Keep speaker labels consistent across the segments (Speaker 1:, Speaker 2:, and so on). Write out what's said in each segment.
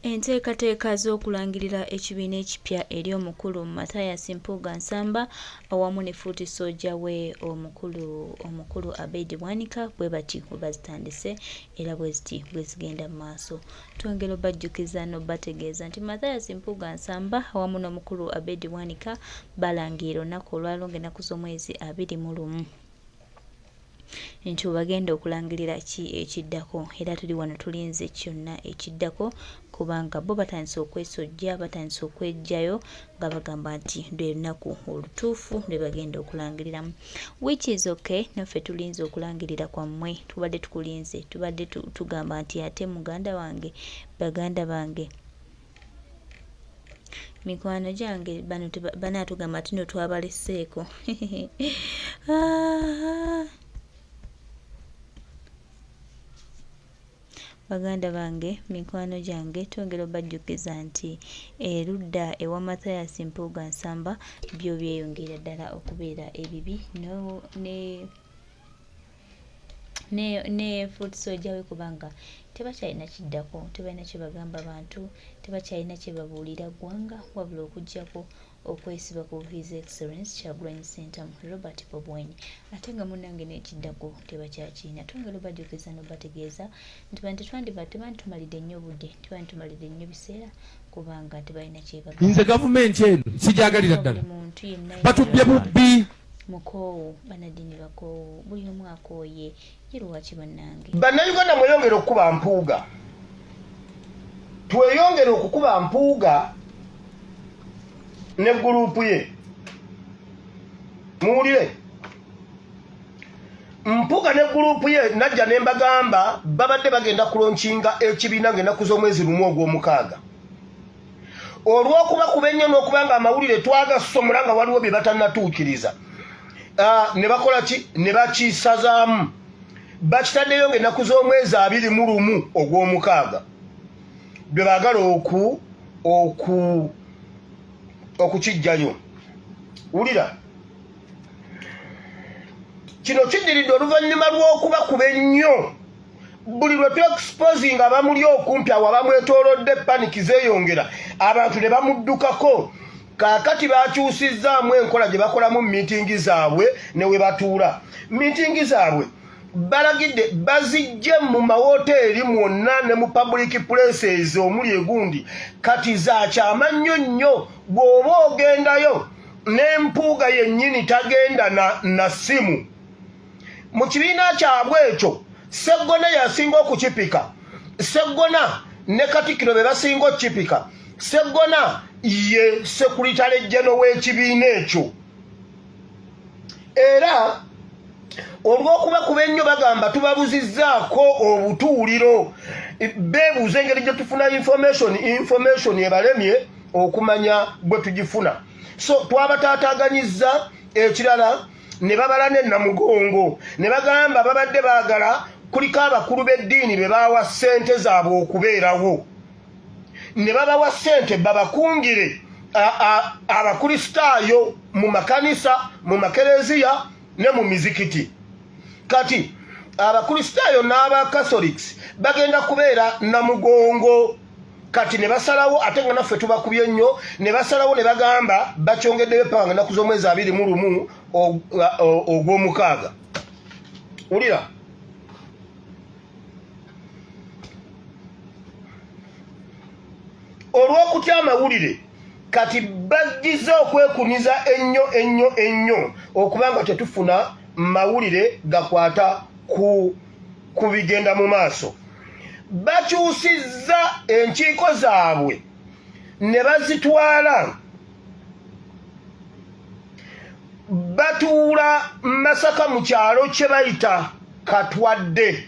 Speaker 1: Enteekateeka z'okulangirira ekibiina ekipya eri omukulu Mathias Mpuuga Nsamba awamu ne Fuuti Ssojja we omukulu Abeid Bwanika bwe bati bwe bazitandise era bwe ziti bwe zigenda mu maaso. Twongera obajjukiza n'obategeeza nti Mathias Mpuuga Nsamba awamu n'omukulu Abeid Bwanika balangira olunaku olwaliro ng'ennaku z'omwezi 21 nti bagenda okulangirira ki ekiddako era tuli wano tulinze kyonna ekiddako kubanga bo batandise okwesojja batandise okwejjayo nga bagamba nti lwe lunaku olutuufu lwe bagenda okulangiriramu, which is okay. Naffe tulinze okulangirira kwammwe, tubadde tukulinze, tubadde tugamba nti ate muganda wange baganda bange mikwano gyange bano banaatugamba tino twabaleseeko baganda bange mikwano gyange twongera obajjukiza nti erudda ewa Mathias Mpuuga Nsamba byo byeyongera ddala okubeera ebibi ne Fuuti Ssojja we kubanga tebakyalina kiddako, tebalina kye bagamba bantu, tebakyalina kye babuulira ggwanga wabula okuggyako okwesiba ku His Excellency Kyagulanyi Ssentamu Robert Obwenyi, ate nga munnange n'ekiddako tebakyakirina. Twongera obajjukiza n'obategeeza nti bantu tebanditumalidde nnyo obudde, tebanditumalidde nnyo biseera kubanga tebalina kye bagamba.
Speaker 2: Nze gavumenti eno sijaagalira ddala, batubbye bubbi
Speaker 1: mukoowu, banadini bakoowu, buli omu akooye ye lwaki bannange.
Speaker 3: Bannayuganda mweyongera okukuba Mpuuga, tweyongera okukuba Mpuuga ne gurupu ye. Muwulire, Mpuuga ne gurupu ye najja ne mbagamba babadde bagenda kulonkinga ekibiina ng'ennaku z'omwezi lumu ogw'omukaaga. Olw'okubakuba ennyo n'okubanga amawulire twagasomola nga waliwo bye batannatuukiriza, ne bakola ki? Ne bakisazaamu bakitaddeyo ng'ennaku z'omwezi 21 ogw'omukaaga bwe baagala okukijjayo. Wulira, kino kiddiridde oluvannyuma lw'okubakuba ennyo buli lwe tu-exposinga abamuli okumpi awo abamwetoolodde paniki zeeyongera abantu ne bamuddukako. Kaakati bakyusizzaamu enkola gye bakolamu miitingi zaabwe ne we batuula. Miitingi zaabwe balagidde bazijje mu mawoteeri mwonna ne mu public places omuli egundi. Kati zakyama nnyo bw'oba ogendayo n'Empuuga yennyini tagenda na ssimu. Mu kibiina kyabwe ekyo Sseggona yasinga okukipika. Sseggona ne Katikkiro be basinga okukipika. Sseggona ye Secretary General w'ekibiina ekyo. Era olw'okubakuba ennyo bagamba tubabuzizzaako obutuuliro, beebuuza engeri gye tufuna information ebalemye okumanya bwe tugifuna. So twabataataaganyizza ekirala ne babala ne Namugongo ne bagamba babadde baagala kuliko abakulu b'eddiini be baawa ssente zaabwe okubeerawo, ne babawa ssente babakungire abakristaayo mu makanisa, mu makereziya ne mu mizikiti. Kati abakristaayo n'abakasolics bagenda kubeera Namugongo. Kati ne basalawo, ate nga naffe tubakubye nnyo, ne basalawo ne bagamba bakyongeddeyo paka nga ennaku z'omwezi 21 ogw'omukaaga. Wulira, olw'okutya amawulire kati bagiza okwekuniza ennyo okubanga tetufuna mawulire gakwata ku bigenda mu maaso. Bakyusizza enkiiko zaabwe ne bazitwala batuula Masaka mu kyalo kye bayita Katwadde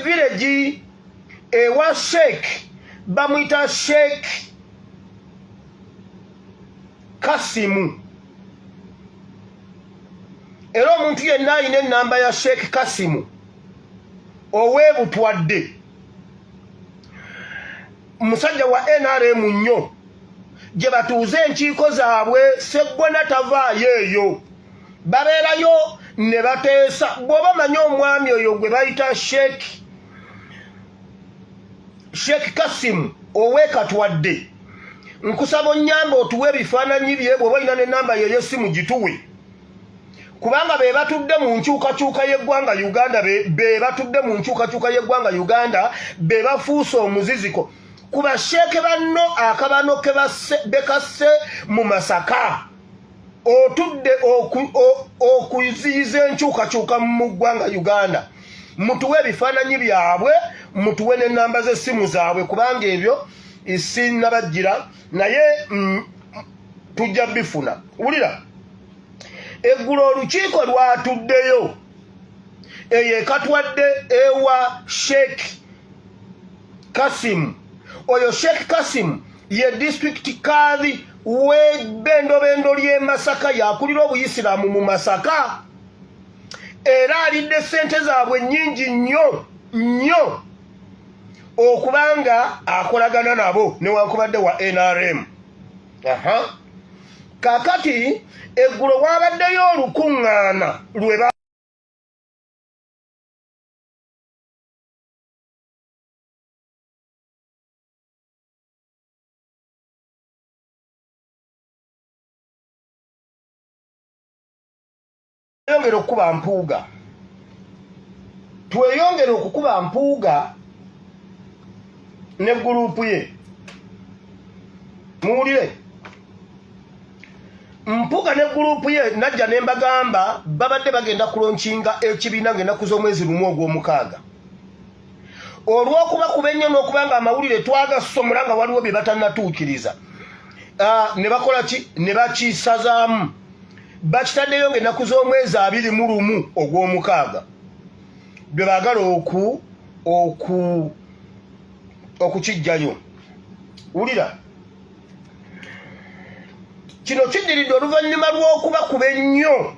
Speaker 3: village ewa Sheikh bamuyita Sheikh Kasimu. Era omuntu yenna alina ennamba ya Sheikh Kasimu ow'Ebutwadde, musajja wa NRM nnyo, gye batuuze enkiiko zaabwe. Sseggona tavaayo eyo, babeerayo ne bateesa. Bw'oba manyi omwami oyo gwe bayita Sheikh Sheikh Kasim owekatwadde nkusaba onnyamba otuwe ebifaananyi bye bw'oba olina n'ennamba ye y'essimu gituwe kubanga be batudde mu nkyukakyuka y'eggwanga Uganda be batudde mu nkyukakyuka y'eggwanga Uganda be bafuuse omuziziko ku basheeke banno akabano ke bekasse mu Masaka otudde okuziyiza enkyukakyuka mu ggwanga Uganda mutuwe ebifaananyi byabwe mutuwe n'ennamba z'essimu zaabwe kubanga ebyo isinnabajjira naye tujja bifuna wulira eggulo olukiiko lwatuddeyo eyo ekatwadde ewa Sheikh Kasim oyo Sheikh Kasim ye district kadhi w'ebbendobendo ly'e Masaka yakulira obuyisiraamu mu Masaka era alidde ssente zaabwe nnyingi nnyo okubanga akolagana nabo newankubadde wa NRM. Kakati eggulo wabaddeyo olukuŋŋaana lwe tweyongere okukuba mpuuga tweyongere okukuba mpuuga ne gurupu ye muwulire mpuuga ne gurupu ye najja ne mbagamba babadde bagenda kulonkinga ekibiina ng'ennaku z'omwezi lumu ogw'omukaaga olw'okuba kuba ennyo n'okubanga amawulire twagasomola nga waliwo bye batannatuukiriza ne bakola ki ne bakisazaamu bakitaddeyo ng'ennaku z'omwezi 21 ogw'omukaaga bye baagala okukijjayo wulira kino kiddiridde oluvannyuma lw'okuba kuba ennyo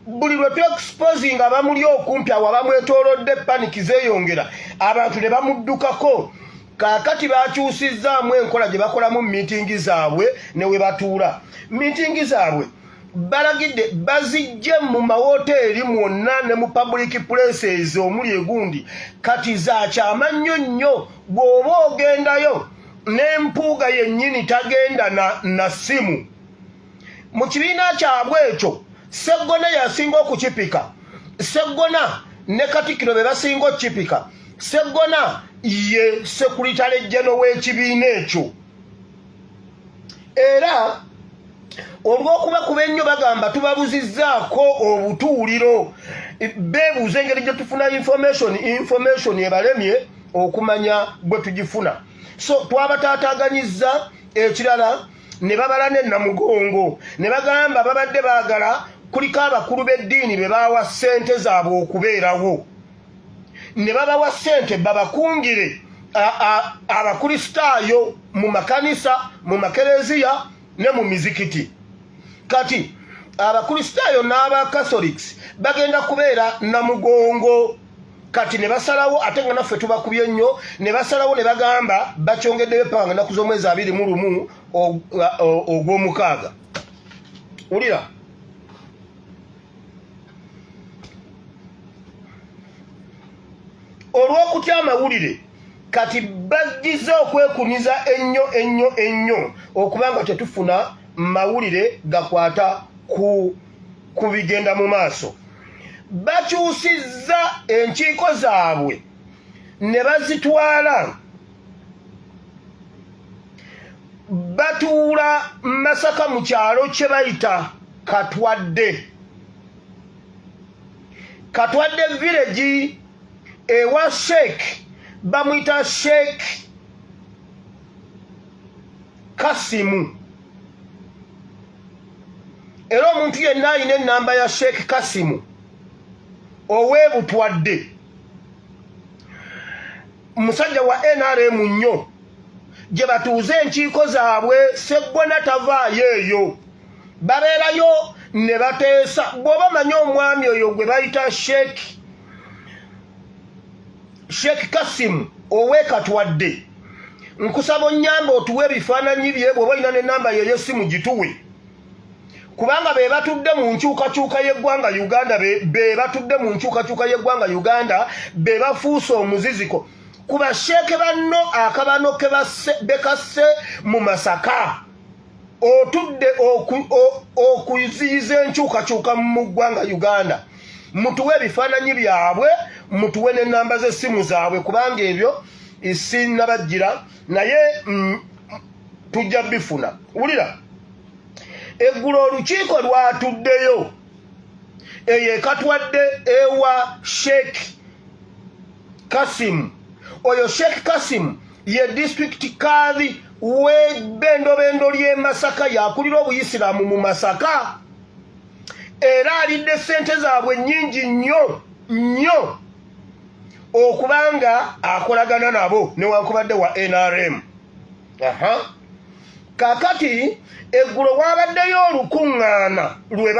Speaker 3: buli lwe tuexposinga abamuli okumpi awo abamwetoolodde paniki zeeyongera abantu ne bamuddukako kaakati bakyusizzaamu enkola gye bakolamu miitingi zaabwe ne we batuula miitingi zaabwe balagidde bazijje mu mawoteeri mwonna ne mu public places omuli egundi kati zakyama nnyo bw'oba ogendayo n'empuuga yennyini tagenda na ssimu mu kibiina kyabwe ekyo Sseggona yasinga okukipika Sseggona ne Katikkiro be basinga okukipika Sseggona ye sekuritale jeno w'ekibiina ekyo era olw'okuba kuba ennyo bagamba tubabuzizzaako obutuuliro beebuuza engeri gye tufuna information ebalemye okumanya bwe tugifuna so twabataataaganyizza ekirala ne babala ne Namugongo ne bagamba babadde baagala kuliko abakulu b'eddiini be baawa ssente zaabwe okubeerawo ne babawa ssente babakungire abakristaayo mu makanisa mu makereziya ne mu mizikiti kati abakristaayo n'abakatolics bagenda kubeera Namugongo kati ne basalawo ate nga naffe tubakubye nnyo ne basalawo ne bagamba bakyongeddeyo paka ennaku z'omwezi 21 ogw'omukaaga wulira olw'okutya amawulire kati bagize okwekuniza ennyo okubanga tetufuna mawulire gakwata ku bigenda mu maaso bakyusizza enkiiko zaabwe ne bazitwala batuula Masaka mu kyalo kye bayita Katwadde village ewa Sheikh bamuyita Sheikh Kasimu era omuntu yenna alina ennamba ya Sheikh Kasimu ow'ebutwadde musajja wa NRM nnyo gye batuuze enkiiko zaabwe Sseggona tavaayo eyo babeerayo ne bateesa bw'oba manyi omwami oyo gwe bayita Sheikh Kasimu ow'ekatwadde nkusaba onnyamba otuwe ebifaananyi bye bw'oba olina n'ennamba ye y'essimu gituwe kubanga be batudde mu nkyukakyuka y'eggwanga Uganda be batudde mu nkyukakyuka y'eggwanga Uganda be bafuuse omuziziko ku basheeke banno akabano ke bekasse mu Masaka otudde okuziyiza enkyukakyuka mu ggwanga Uganda mutuwe ebifaananyi byabwe mutuwe n'ennamba z'essimu zaabwe kubanga ebyo isinnabajjira naye tujja bifuna. Wulira eggulo olukiiko lwatuddeyo eyo ekatwadde ewa Sheikh Kasim. Oyo Sheikh Kasim ye district kadhi w'ebbendobendo ly'e Masaka yakulira obuyisiraamu mu Masaka era alidde ssente zaabwe nnyingi nnyo okubanga akolagana nabo newankubadde wa NRM. Kakati eggulo wabaddeyo olukuŋŋaana lwe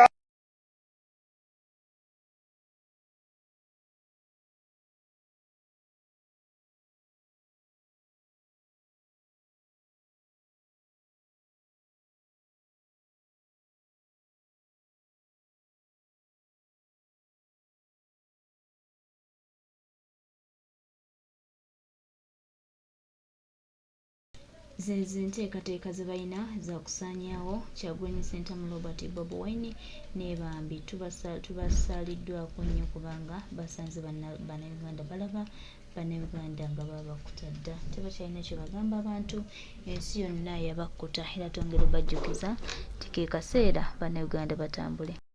Speaker 1: Zezi nteekateeka ze balina za kusaanyaawo Kyagulanyi Ssentamu Robert Bobi Wine ne bambi tubasaaliddwako nnyo kubanga basanze bannayuganda balaba bannayuganda nga babakuta dda tebakyalina kye bagamba abantu ensi yonna yabakkuta era twongera obajjukiza nti ke kaseera bannayuganda batambule.